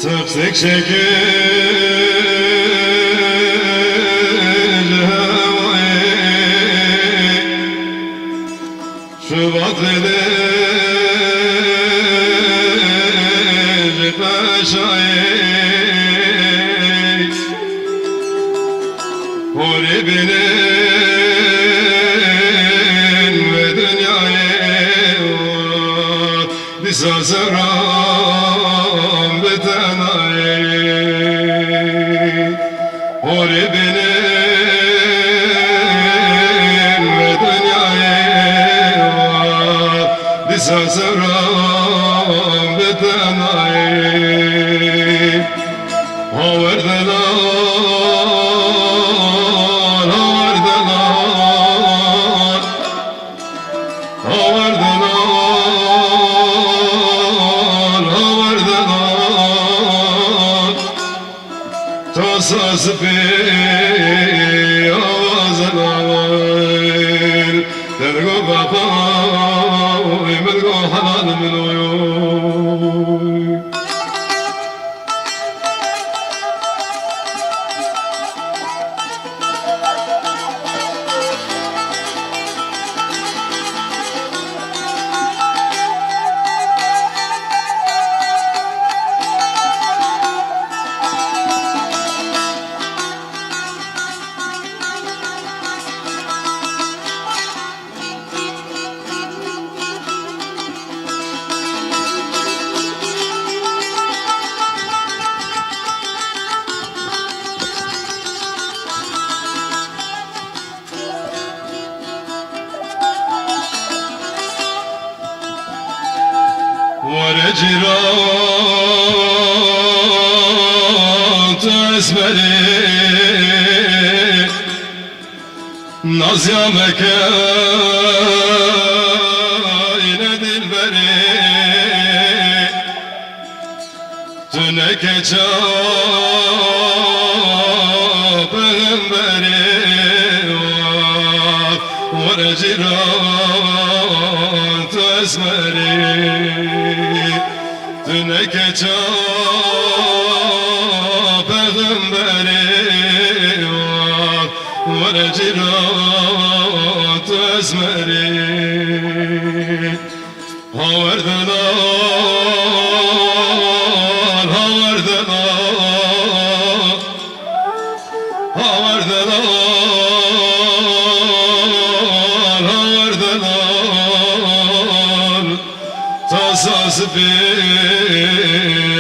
Tefsik şekil havayı Şubat verir paşayı Huri binin ve dünyayı Disasaram betenayı Huri binin ve dünyayı Disasaram betenayı Haverdeler Tasası bir avazın ağır Dergo baba Emelgo halalımın oyu ورجرات اسمري ناز يا مكاين دلبري تنك جاب غنبري ورجرات اسمري Tünek çap Peygamberi var Cirat esmeri Haverdeler Haverdeler Haverdeler Haverdeler Tasası bir